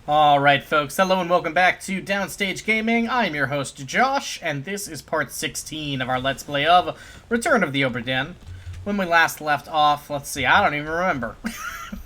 Alright folks, hello and welcome back to Downstage Gaming. I'm your host Josh, and this is part 16 of our Let's Play of Return of the Obra Dinn. When we last left off, let's see, I don't even remember.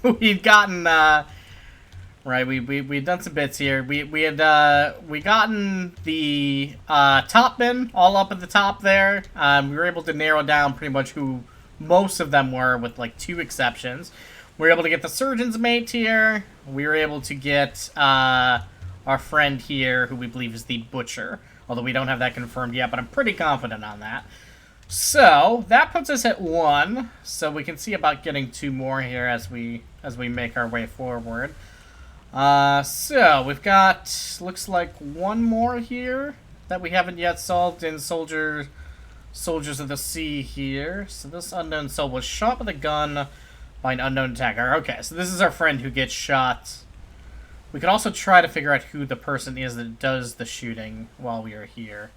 We'd gotten, right, we'd done some bits here. We had gotten the, top men all up at the top there. We were able to narrow down pretty much who most of them were, with like 2 exceptions. We were able to get the surgeon's mate here. We were able to get our friend here, who we believe is the butcher. Although we don't have that confirmed yet, but I'm pretty confident on that. So, that puts us at 1. So we can see about getting 2 more here as we make our way forward. So, we've got, looks like 1 more here that we haven't yet solved in Soldiers of the Sea here. So this unknown soul was shot with a gun by an unknown attacker. Okay, so this is our friend who gets shot. We could also try to figure out who the person is that does the shooting while we are here.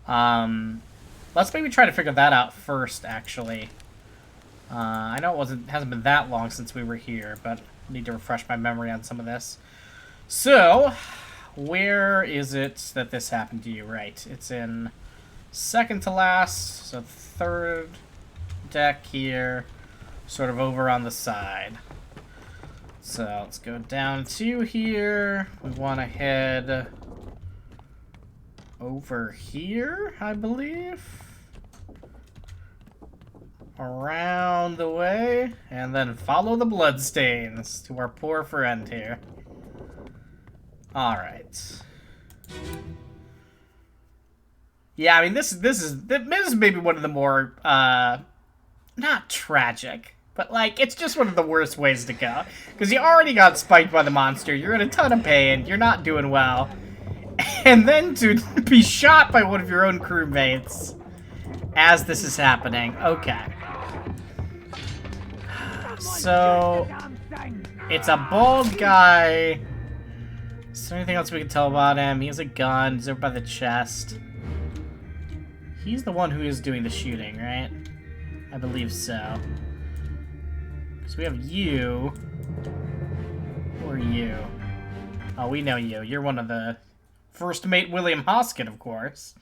Let's maybe try to figure that out first, actually. I know it hasn't been that long since we were here, but I need to refresh my memory on some of this. So, where is it that this happened to you? Right, it's in second to last, so third deck here. Sort of over on the side. So let's go down to here. We want to head over here, I believe. Around the way, and then follow the bloodstains to our poor friend here. Alright. Yeah, I mean, this is maybe one of the more, not tragic, but, like, it's just one of the worst ways to go. Because you already got spiked by the monster, you're in a ton of pain, you're not doing well. And then to be shot by one of your own crewmates as this is happening. Okay. So, it's a bald guy. Is there anything else we can tell about him? He has a gun, he's over by the chest. He's the one who is doing the shooting, right? I believe so. So we have you. Who are you? Oh, we know you. You're one of the first mate William Hoskin, of course.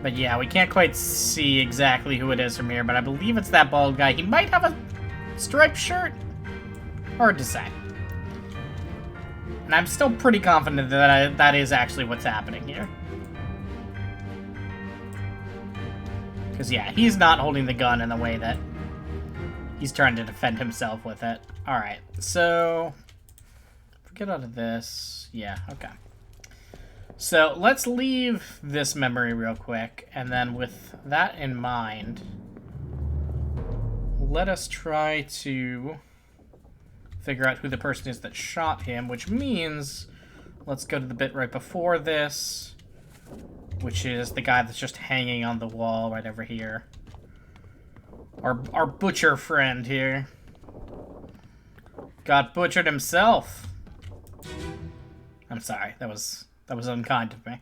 But yeah, we can't quite see exactly who it is from here, but I believe it's that bald guy. He might have a striped shirt. Hard to say. And I'm still pretty confident that that is actually what's happening here. Because, yeah, he's not holding the gun in the way that he's trying to defend himself with it. Alright, so get out of this. Yeah, okay. So, let's leave this memory real quick, and then with that in mind, let us try to figure out who the person is that shot him, which means let's go to the bit right before this, which is the guy that's just hanging on the wall right over here. Our butcher friend here. Got butchered himself. I'm sorry, that was unkind of me.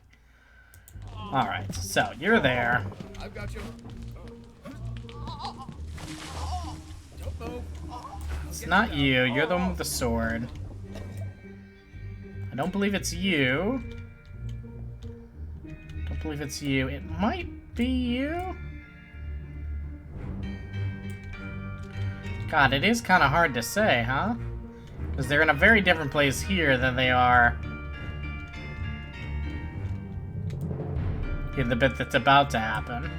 Alright, so you're there. I've got you. Don't move. It's not you, you're the one with the sword. I don't believe it's you. Don't believe it's you. It might be you. God, it is kind of hard to say, huh? Because they're in a very different place here than they are in the bit that's about to happen.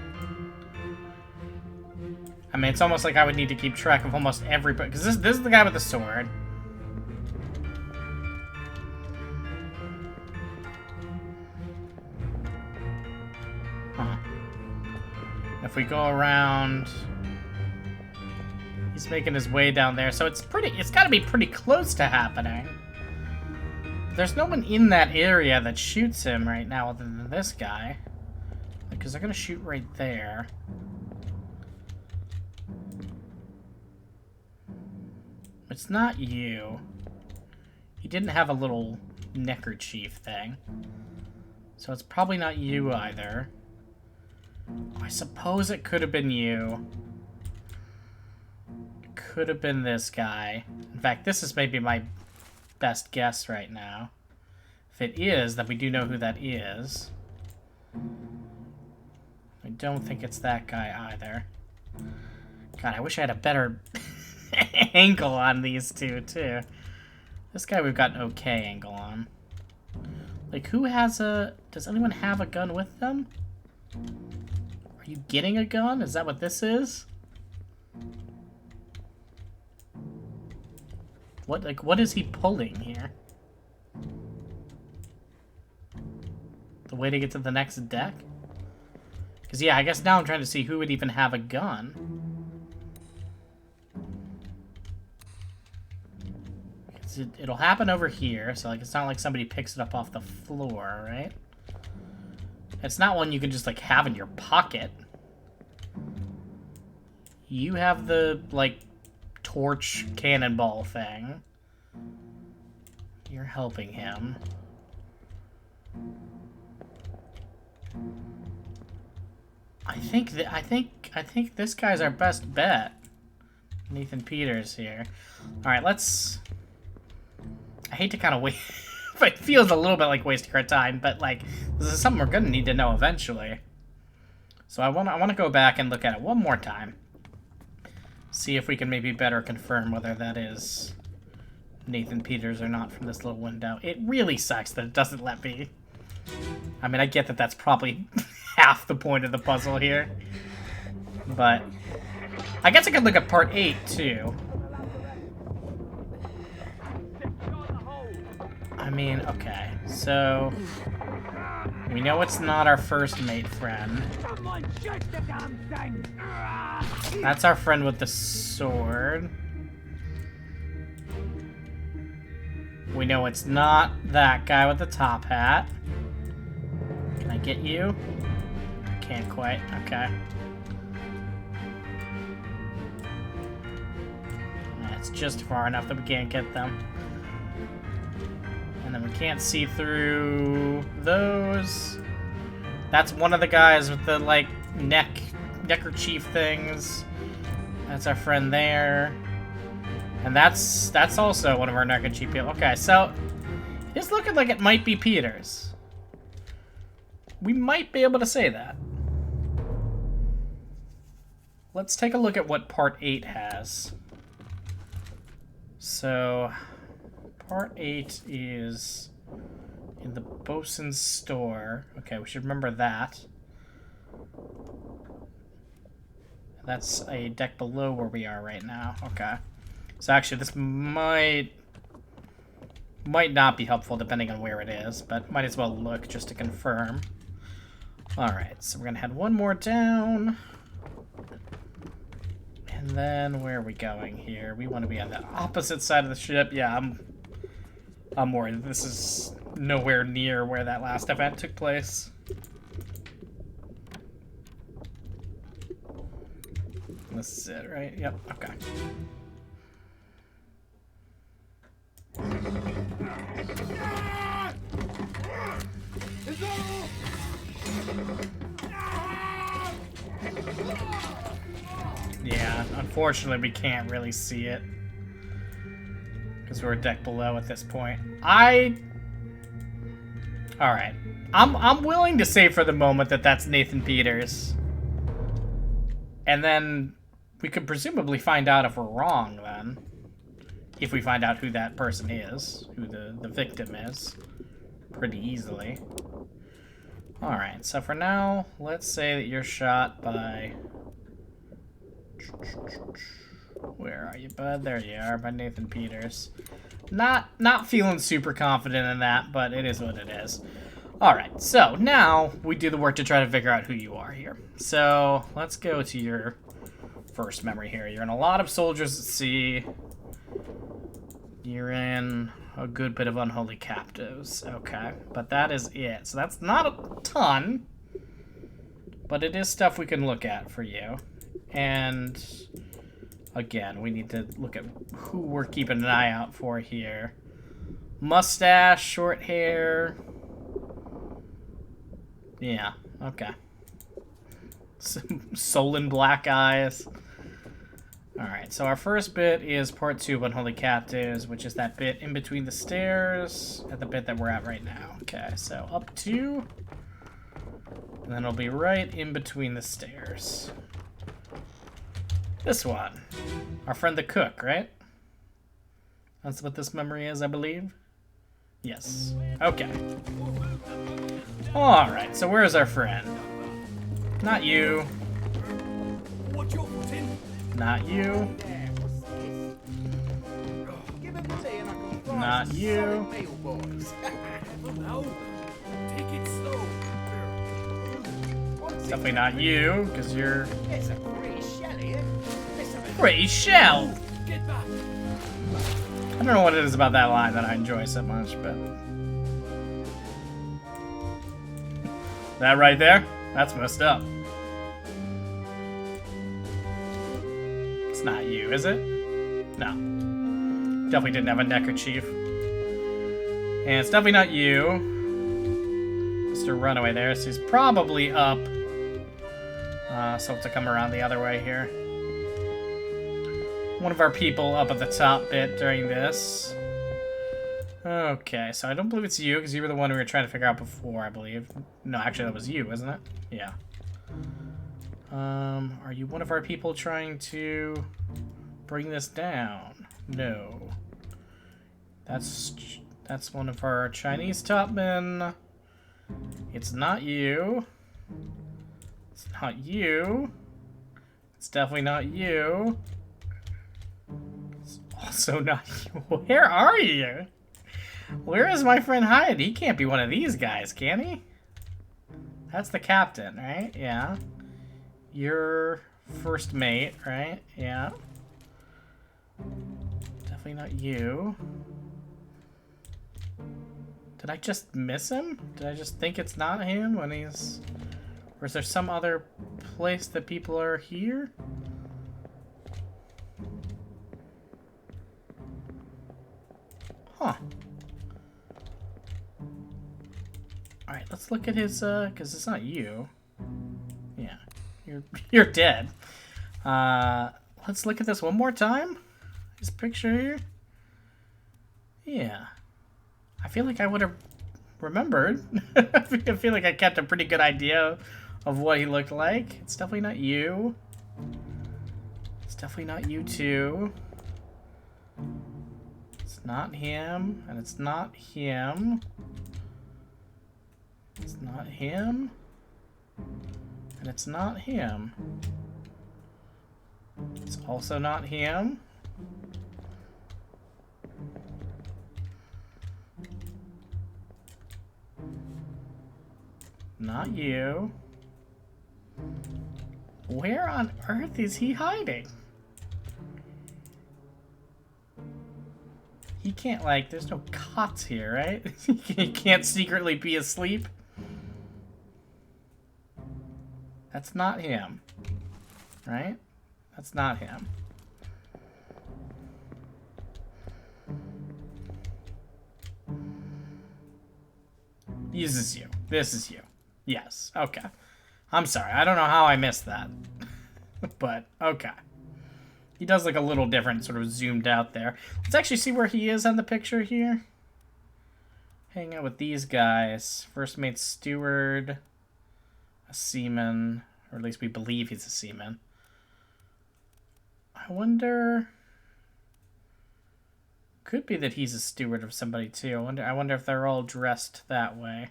I mean, it's almost like I would need to keep track of almost everybody, because this is the guy with the sword. Huh. If we go around, he's making his way down there, so it's got to be pretty close to happening. There's no one in that area that shoots him right now other than this guy. Because they're going to shoot right there. It's not you. He didn't have a little neckerchief thing. So it's probably not you either. I suppose it could have been you. could have been this guy. In fact, this is maybe my best guess right now. If it is, then we do know who that is. I don't think it's that guy either. God, I wish I had a better angle on these two, too. This guy we've got an okay angle on. Like, who has a... Does anyone have a gun with them? Are you getting a gun? Is that what this is? What, like, what is he pulling here? The way to get to the next deck? Because, yeah, I guess now I'm trying to see who would even have a gun. It'll happen over here, so like it's not like somebody picks it up off the floor, right? It's not one you can just like have in your pocket. You have the like torch cannonball thing. You're helping him. I think this guy's our best bet. Nathan Peters here. All right, let's. I hate to kind of wait. It feels a little bit like wasting our time, but like this is something we're gonna need to know eventually. So I wanna go back and look at it one more time. See if we can maybe better confirm whether that is Nathan Peters or not from this little window. It really sucks that it doesn't let me. I mean, I get that that's probably half the point of the puzzle here, but I guess I could look at part 8 too. I mean, okay, so we know it's not our first mate friend. That's our friend with the sword. We know it's not that guy with the top hat. Can I get you? Can't quite, okay. That's just far enough that we can't get them. And then we can't see through those. That's one of the guys with the, like, neckerchief things. That's our friend there. And that's also one of our neckerchief people. Okay, so it's looking like it might be Peters. We might be able to say that. Let's take a look at what part 8 has. So part 8 is in the bosun's store. Okay, we should remember that. That's a deck below where we are right now. Okay. So actually, this might not be helpful depending on where it is, but might as well look just to confirm. Alright, so we're gonna head one more down. And then where are we going here? We want to be on the opposite side of the ship. Yeah, I'm worried this is nowhere near where that last event took place. This is it, right? Yep, okay. Yeah, unfortunately we can't really see it because we're a deck below at this point. Alright. I'm willing to say for the moment that that's Nathan Peters. And then we could presumably find out if we're wrong then. If we find out who that person is, who the victim is, pretty easily. Alright, so for now, let's say that you're shot by... Where are you, bud? There you are, by Nathan Peters. Not feeling super confident in that, but it is what it is. Alright, so now we do the work to try to figure out who you are here. So let's go to your first memory here. You're in a lot of soldiers at sea. You're in a good bit of unholy captives. Okay, but that is it. So that's not a ton, but it is stuff we can look at for you. And again, we need to look at who we're keeping an eye out for here. Mustache, short hair. Yeah, okay. Sullen black eyes. Alright, so our first bit is part 2 of Unholy Captives, which is that bit in between the stairs at the bit that we're at right now. Okay, so up 2, and then it'll be right in between the stairs. This one. Our friend the cook, right? That's what this memory is, I believe? Yes. Okay. Alright, so where's our friend? Not you. Watch your foot in. Not you. Not you. Now, take it slow. Definitely not you, because you're It's a pretty shell here. Let's have a pretty shell. Get back. I don't know what it is about that line that I enjoy so much, but that right there, that's messed up. It's not you, is it? No. Definitely didn't have a neckerchief. And it's definitely not you. Mr. Runaway there, so he's probably up. So to come around the other way here. One of our people up at the top bit during this. Okay, so I don't believe it's you, because you were the one we were trying to figure out before, I believe. No, actually that was you, wasn't it? Yeah. Are you one of our people trying to bring this down? No. That's one of our Chinese top men. It's not you. It's not you. It's definitely not you. It's also not you. Where are you? Where is my friend Hyde? He can't be one of these guys, can he? That's the captain, right? Yeah. Your first mate, right? Yeah. Definitely not you. Did I just miss him? Did I just think it's not him when he's... Or is there some other place that people are here? Huh. Alright, let's look at his, because it's not you. Yeah. You're dead. Let's look at this one more time. His picture here. Yeah. I feel like I would have remembered. I feel like I kept a pretty good idea of what he looked like. It's definitely not you. It's definitely not you too. It's not him, and it's not him. It's not him. And it's not him. It's also not him. Not you. Where on earth is he hiding? He can't, like, there's no cots here, right? He can't secretly be asleep. That's not him. Right? That's not him. This is you. This is you. Yes. Okay. I'm sorry. I don't know how I missed that. But, okay. He does look a little different, sort of zoomed out there. Let's actually see where he is on the picture here. Hang out with these guys. First mate steward. A seaman. Or at least we believe he's a seaman. I wonder... Could be that he's a steward of somebody too. I wonder if they're all dressed that way.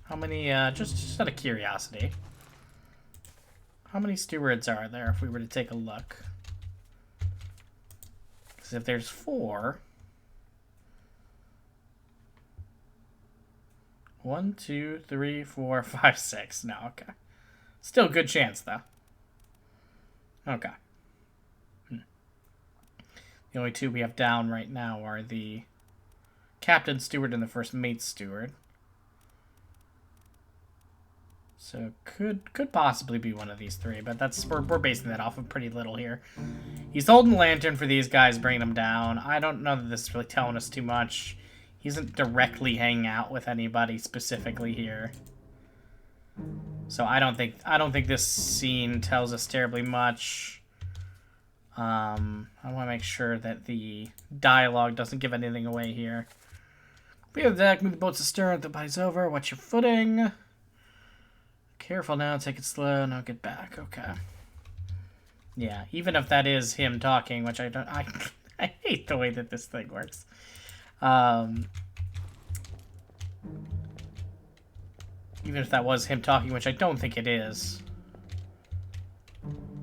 How many, just out of curiosity, how many stewards are there if we were to take a look? Because if there's 4... 1, 2, 3, 4, 5, 6. No, okay. Still a good chance, though. Okay. The only 2 we have down right now are the captain steward and the first mate steward. So could possibly be one of these 3, but that's we're basing that off of pretty little here. He's holding the lantern for these guys, bringing them down. I don't know that this is really telling us too much. He isn't directly hanging out with anybody specifically here. So I don't think this scene tells us terribly much. I want to make sure that the dialogue doesn't give anything away here. Clear the deck, move the boats astern, the body's over, watch your footing. Careful now, take it slow, now get back. Okay. Yeah, even if that is him talking, which I don't... I hate the way that this thing works. Even if that was him talking, which I don't think it is,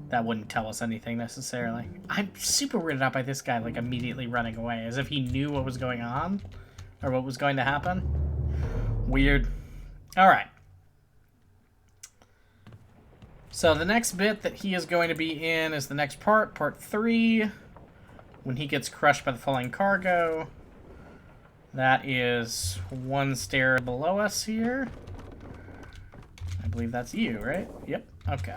that wouldn't tell us anything necessarily. I'm super weirded out by this guy, like, immediately running away, as if he knew what was going on, or what was going to happen. Weird. Alright. So the next bit that he is going to be in is the next part, part 3, when he gets crushed by the falling cargo. That is one stair below us here. I believe that's you, right? Yep. Okay.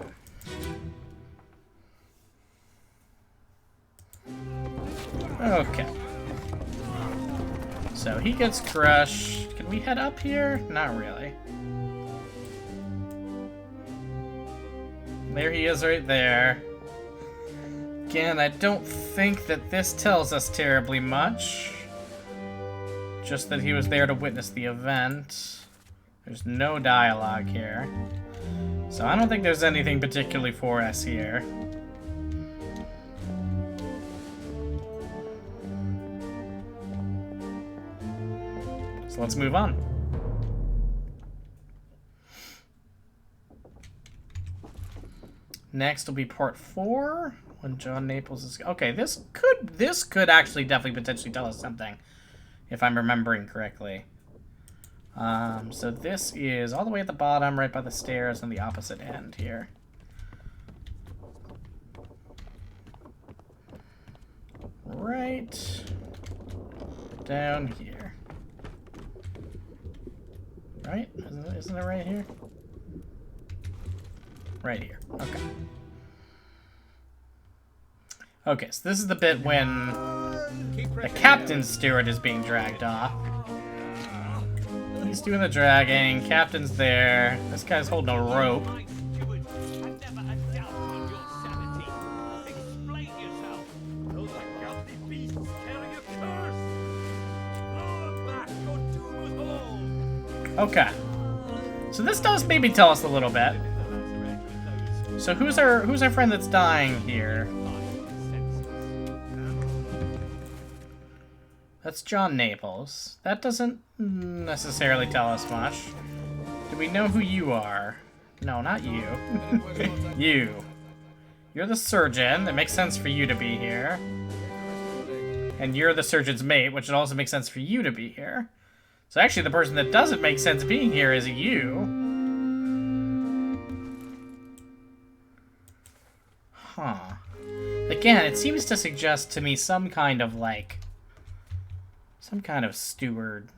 Okay. So he gets crushed. Can we head up here? Not really. There he is right there. Again, I don't think that this tells us terribly much. Just that he was there to witness the event. There's no dialogue here. So I don't think there's anything particularly for us here. So let's move on. Next will be part 4, when John Naples is... Okay, this could actually definitely potentially tell us something, if I'm remembering correctly. So this is all the way at the bottom, right by the stairs on the opposite end here. Right down here. Right? Isn't it right here? Right here. Okay. Okay, so this is the bit when the captain's steward is being dragged off. He's doing the dragging, captain's there, this guy's holding a rope. Okay. So this does maybe tell us a little bit. So who's our friend that's dying here? That's John Naples. That doesn't necessarily tell us much. Do we know who you are? No, not you. You. You're the surgeon. It makes sense for you to be here. And you're the surgeon's mate, which it also makes sense for you to be here. So actually the person that doesn't make sense being here is you. Huh. Again, it seems to suggest to me some kind of, like... some kind of steward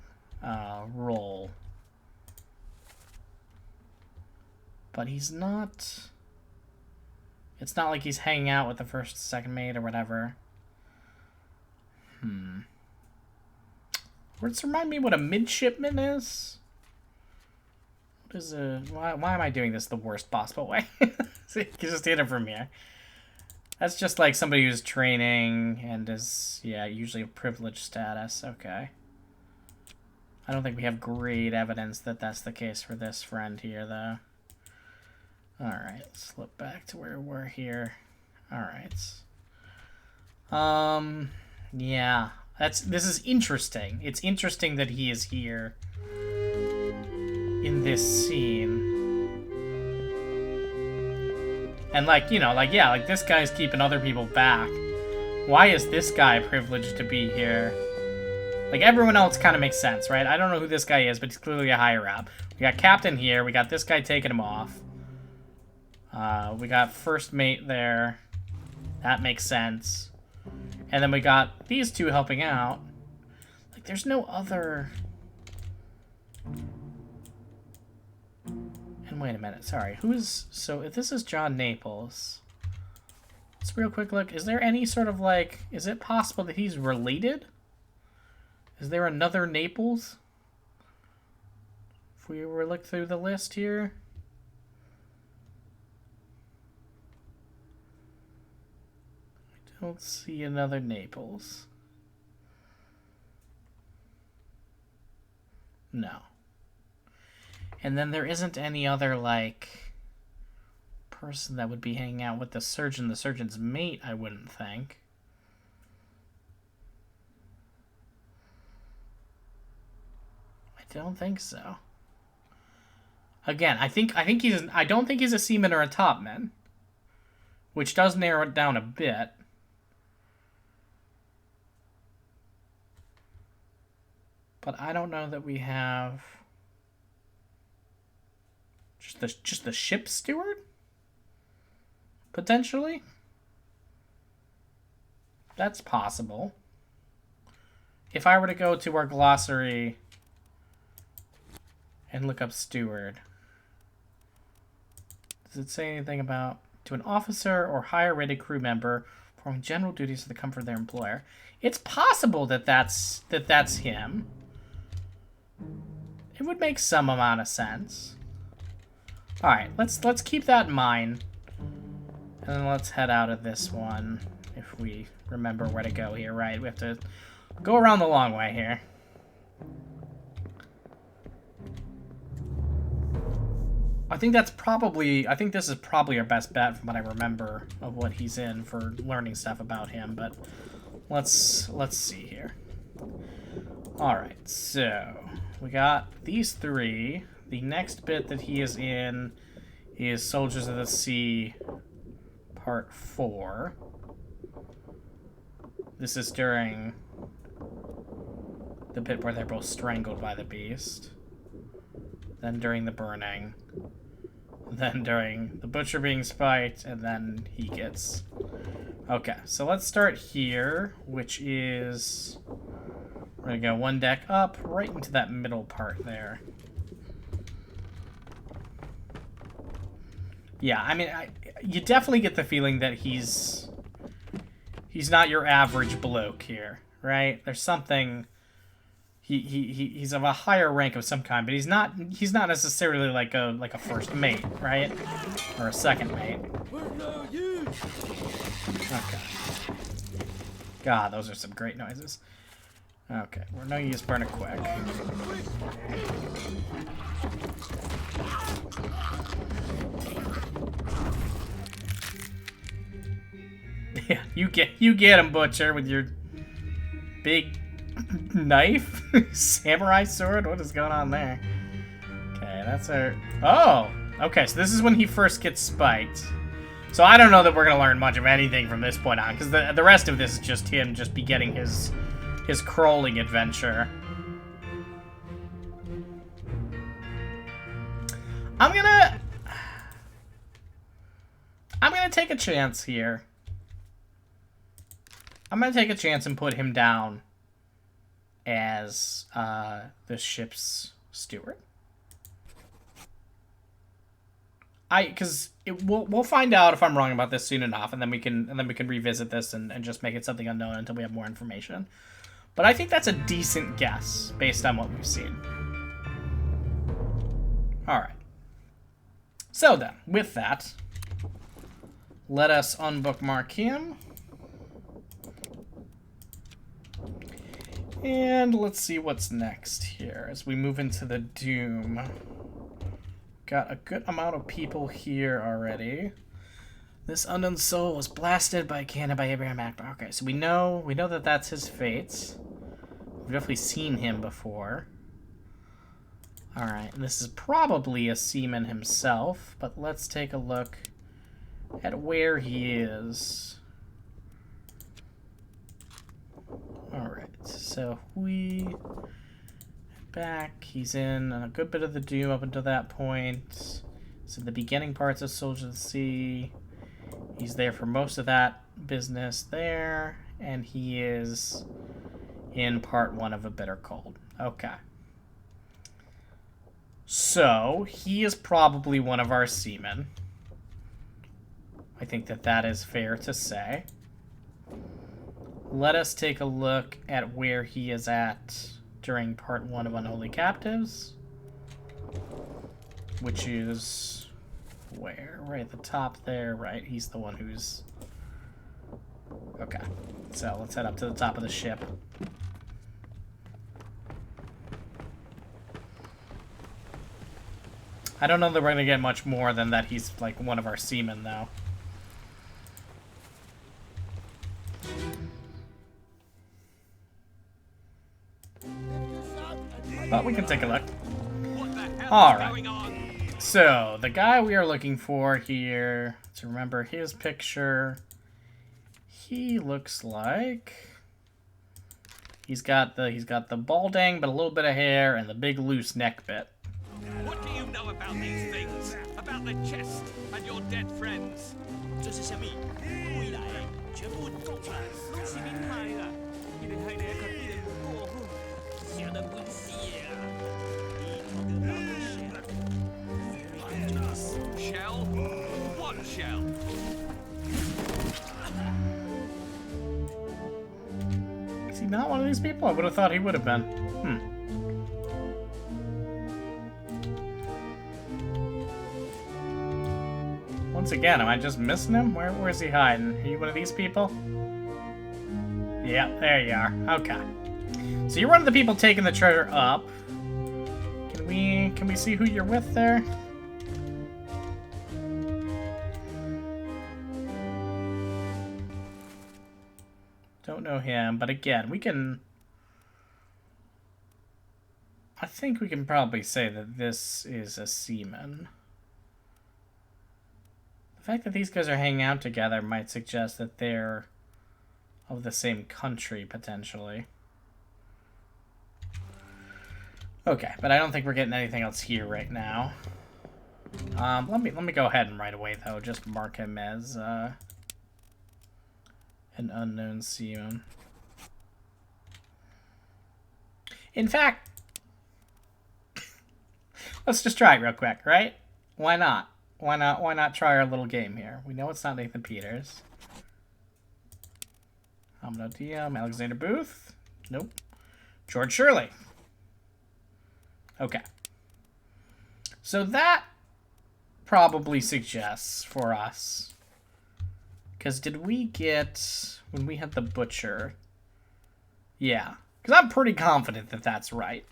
role. But he's not... It's not like he's hanging out with the first, second mate or whatever. Does this remind me what a midshipman is? What is a... Why am I doing this the worst possible way? See, you can just hit it from here. That's just like somebody who's training and is, yeah, usually of privileged status. Okay. I don't think we have great evidence that that's the case for this friend here, though. Alright, let's flip back to where we're here. Alright. Yeah. This is interesting. It's interesting that he is here in this scene. And, like, you know, like, yeah, like, this guy's keeping other people back. Why is this guy privileged to be here? Like, everyone else kind of makes sense, right? I don't know who this guy is, but he's clearly a higher up. We got Captain here. We got this guy taking him off. We got First Mate there. That makes sense. And then we got these two helping out. Like, there's no other... And wait a minute, sorry. So if this is John Naples, let's real quick look. Is there any sort of, like, is it possible that he's related? Is there another Naples? If we were to look through the list here. Don't see another Naples. No. And then there isn't any other, like, person that would be hanging out with the surgeon's mate, I wouldn't think. I don't think so. Again, I don't think he's a seaman or a topman, which does narrow it down a bit. But I don't know that we have just the ship steward, potentially. That's possible. If I were to go to our glossary and look up steward, does it say anything about to an officer or higher rated crew member performing general duties for the comfort of their employer? It's possible that that's him. It would make some amount of sense. All right, let's keep that in mind, and then let's head out of this one if we remember where to go here. Right, we have to go around the long way here. I think this is probably our best bet from what I remember of what he's in for learning stuff about him. But let's see here. All right, so we got these three. The next bit that he is in is Soldiers of the Sea, Part 4. This is during the bit where they're both strangled by the beast. Then during the burning. Then during the butcher being spiked, and then he gets... Okay, so let's start here, which is... We're going to go one deck up, right into that middle part there. Yeah, I mean, you definitely get the feeling that he's not your average bloke here, right? There's something... He's of a higher rank of some kind, but he's not necessarily like a first mate, right? Or a second mate. Okay. God, those are some great noises. Okay, we're no use burn it quick. Yeah, you get him, Butcher, with your big knife? Samurai sword? What is going on there? Okay, that's our... Oh! Okay, so this is when he first gets spiked. So I don't know that we're going to learn much of anything from this point on, because the rest of this is just him just beginning his crawling adventure. I'm gonna take a chance here. I'm gonna take a chance and put him down as the ship's steward. Because we'll find out if I'm wrong about this soon enough, and then we can revisit this and just make it something unknown until we have more information. But I think that's a decent guess based on what we've seen. All right. So then, with that, let us unbookmark him. And let's see what's next here as we move into the Doom. Got a good amount of people here already. This unknown soul was blasted by a cannon by Abraham Akbar. Okay, so we know that that's his fate. We've definitely seen him before. Alright, and this is probably a seaman himself, but let's take a look at where he is. Alright, so we head back. He's in a good bit of the Doom up until that point. So the beginning parts of Soldiers of the Sea. He's there for most of that business there, and he is in part 1 of A Bitter Cold. Okay. So, he is probably one of our seamen. I think that is fair to say. Let us take a look at where he is at during part 1 of Unholy Captives. Which is... where? Right at the top there, right? He's the one who's... Okay. So let's head up to the top of the ship. I don't know that we're gonna get much more than that he's like one of our seamen, though. But we can take a look. Alright. So, the guy we are looking for here, to remember his picture, he looks like he's got the balding but a little bit of hair and the big loose neck bit. What do you know about these things? About the chest and your dead friends? 这是什么？归来，全部供出来，拢是恁害啦！你们害得较比人过好，写得本事啊！你头个老的写。 Shell? What shell? Is he not one of these people? I would have thought he would have been. Once again, am I just missing him? Where's he hiding? Are you one of these people? Yeah, there you are. Okay. So you're one of the people taking the treasure up. Can we see who you're with there? Don't know him, but again, we can... I think we can probably say that this is a seaman. The fact that these guys are hanging out together might suggest that they're of the same country, potentially. Okay, but I don't think we're getting anything else here right now. Let me go ahead and right away, though, just mark him as an unknown seaman. In fact, let's just try it real quick, right? Why not? Why not try our little game here? We know it's not Nathan Peters. Amado Diam, Alexander Booth? Nope. George Shirley. Okay. So that probably suggests for us... Because did we get... When we had the butcher... Yeah. Because I'm pretty confident that that's right.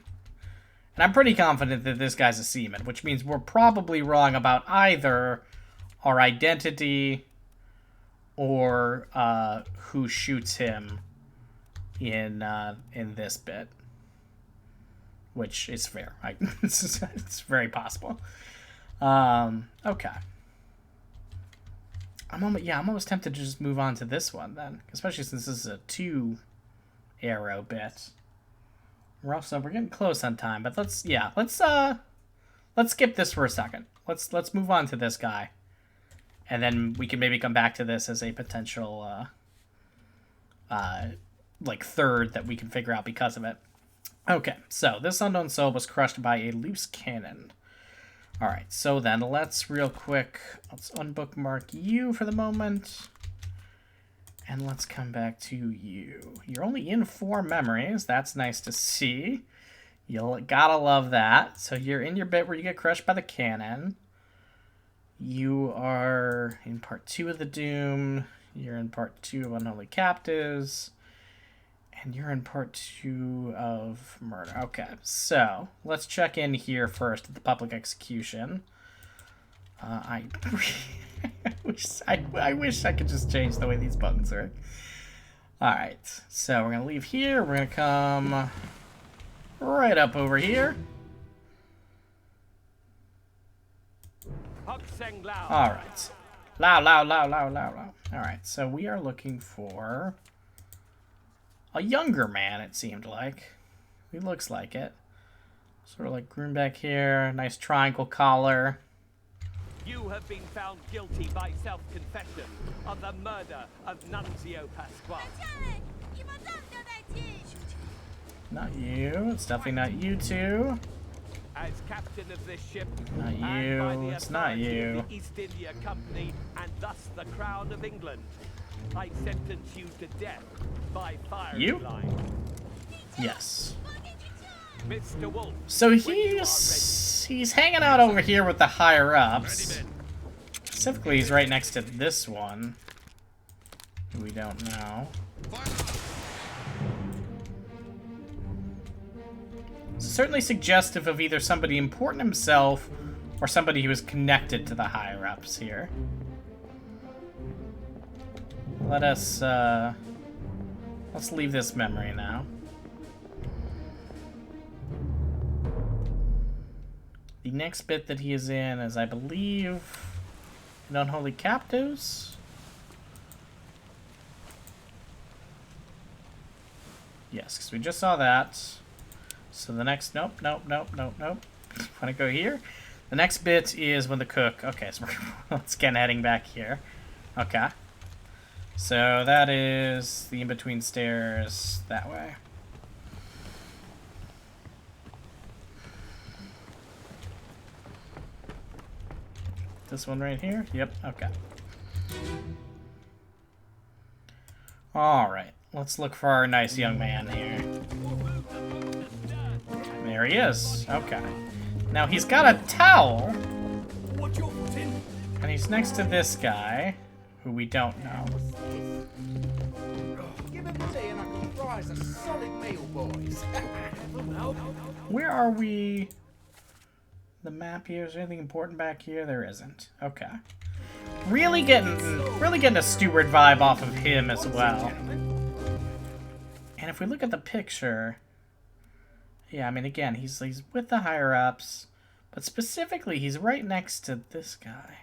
And I'm pretty confident that this guy's a seaman, which means we're probably wrong about either our identity or who shoots him in this bit, which is fair. It's very possible. Okay. I'm almost tempted to just move on to this one then, especially since this is a 2-arrow bit. We're getting close on time, but let's skip this for a second. Let's move on to this guy, and then we can maybe come back to this as a potential like third that we can figure out because of it. Okay, so this unknown soul was crushed by a loose cannon. All right, so then let's unbookmark you for the moment. And let's come back to you. You're only in 4 memories. That's nice to see. You'll gotta love that. So you're in your bit where you get crushed by the cannon. You are in part 2 of the Doom. You're in part 2 of Unholy Captives. And you're in part 2 of Murder. Okay, so let's check in here first at the public execution. I wish I could just change the way these buttons work. Alright, so we're going to leave here. We're going to come right up over here. Alright. Loud. Alright, so we are looking for a younger man, it seemed like. He looks like it. Sort of like groomed back here. Nice triangle collar. You have been found guilty by self-confession of the murder of Nunzio Pasquale. Not you. It's definitely not you two. As captain of this ship, Not and by you. the It's not authority you. of the East India Company and thus the Crown of England, I sentence you to death by firing You? line. Yes. Mr. Wolf. So he's hanging out over here with the higher ups. Specifically, he's right next to this one. We don't know. Certainly suggestive of either somebody important himself or somebody who was connected to the higher-ups here. Let us, let's leave this memory now. The next bit that he is in is, I believe, an Unholy Captives. Yes, because we just saw that. So the next, nope. Want to go here? The next bit is when the cook, okay, so let's get heading back here. Okay. So that is the in-between stairs that way. This one right here? Yep, okay. Alright, let's look for our nice young man here. There he is. Okay. Now he's got a towel. And he's next to this guy, who we don't know. Give him tea and I can fry us a solid meal, boys. Where are we? The map here. Is there anything important back here? There isn't. Okay. Really getting a steward vibe off of him as well. And if we look at the picture, yeah, I mean, again, he's with the higher ups, but specifically, he's right next to this guy.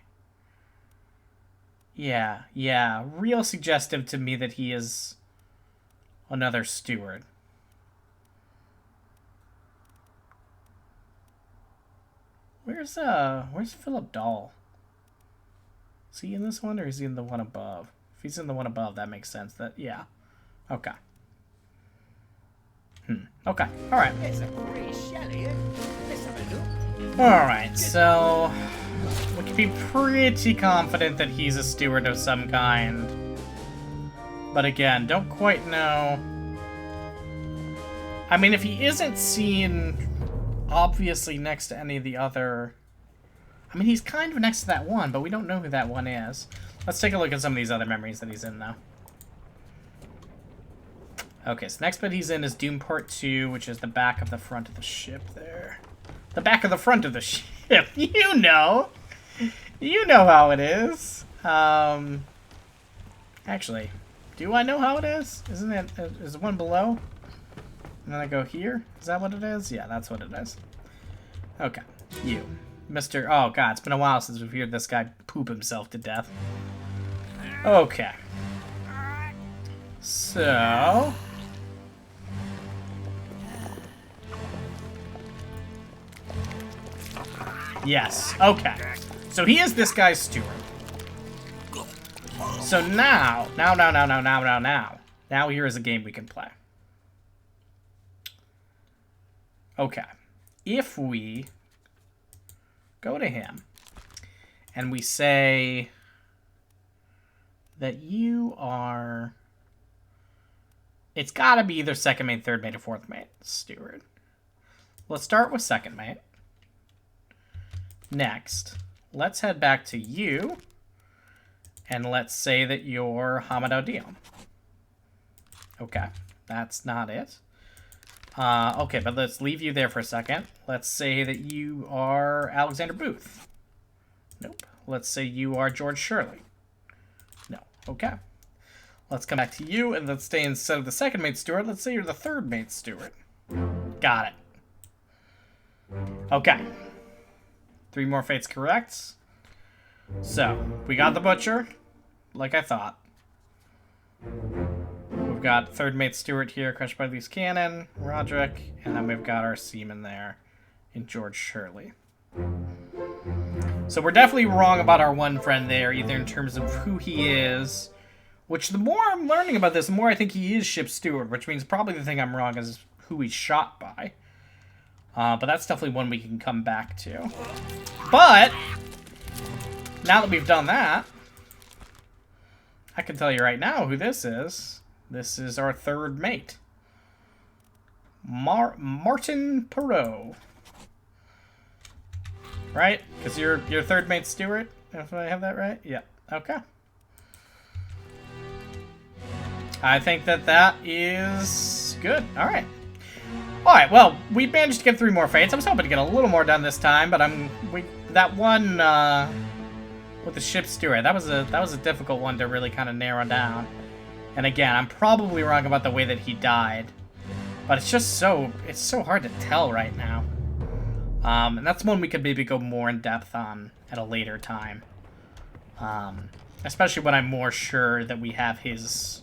Yeah, real suggestive to me that he is another steward. Where's Philip Dahl? Is he in this one or is he in the one above? If he's in the one above, that makes sense. Yeah. Okay. Okay. All right. It's a pretty shelly, eh? Let's have a look. All right. So we can be pretty confident that he's a steward of some kind. But again, don't quite know. I mean, if he isn't seen obviously next to any of the other... I mean, he's kind of next to that one, but we don't know who that one is. Let's take a look at some of these other memories that he's in, though. Okay, so next bit he's in is Doom Part 2, which is the back of the front of the ship there. The back of the front of the ship! You know! You know how it is! Actually, do I know how it is? Isn't it... Is the one below? And then I go here? Is that what it is? Yeah, that's what it is. Okay. You. Mr. Oh, God, it's been a while since we've heard this guy poop himself to death. Okay. So... Yes. Okay. So he is this guy's steward. So now here is a game we can play. Okay. If we go to him and we say that you are... It's got to be either second mate, third mate, or fourth mate steward. Let's start with second mate. Next, let's head back to you, and let's say that you're Hamid Al-Dion. Okay, that's not it. Okay, but let's leave you there for a second. Let's say that you are Alexander Booth. Nope. Let's say you are George Shirley. No. Okay. Let's come back to you, and let's stay instead of the second mate steward. Let's say you're the third mate steward. Got it. Okay. 3 more fates correct. So, we got the butcher, like I thought. We've got third mate steward here, crushed by loose cannon, Roderick, and then we've got our seaman there in George Shirley. So we're definitely wrong about our one friend there, either in terms of who he is, which the more I'm learning about this, the more I think he is ship steward, which means probably the thing I'm wrong is who he's shot by. But that's definitely one we can come back to. But, now that we've done that, I can tell you right now who this is. This is our third mate. Martin Perot. Right? Because you're third mate steward? If I have that right? Yeah. Okay. I think that that is good. All right. All right. Well, we managed to get 3 more fates. I was hoping to get a little more done this time, but that one with the ship steward, that was a difficult one to really kind of narrow down. And again, I'm probably wrong about the way that he died, but it's just so hard to tell right now. And that's one we could maybe go more in depth on at a later time. Especially when I'm more sure that we have his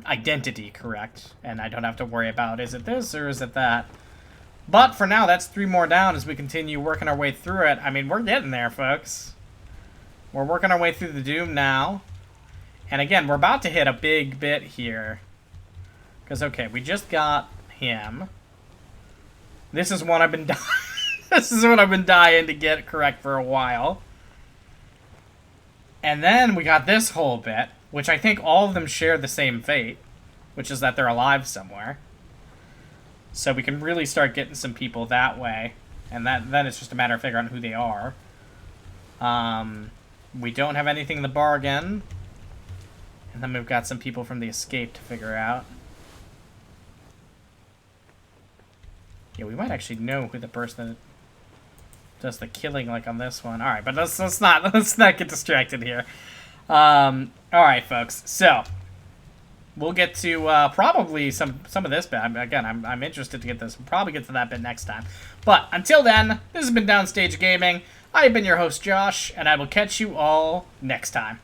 identity correct, and I don't have to worry about, is it this or is it that? But for now, that's 3 more down as we continue working our way through it. I mean, we're getting there, folks. We're working our way through the Doom now. And again, we're about to hit a big bit here. Because, okay, we just got him. This is one I've been dying. This is what I've been dying to get correct for a while. And then we got this whole bit, which I think all of them share the same fate, which is that they're alive somewhere. So we can really start getting some people that way. And then it's just a matter of figuring out who they are. We don't have anything in the bargain. And then we've got some people from the escape to figure out. Yeah, we might actually know who the person that does the killing like on this one. All right, but let's not get distracted here. All right, folks. So we'll get to probably some of this bit. Again, I'm interested to get this. We'll probably get to that bit next time. But until then, this has been Downstage Gaming. I've been your host, Josh, and I will catch you all next time.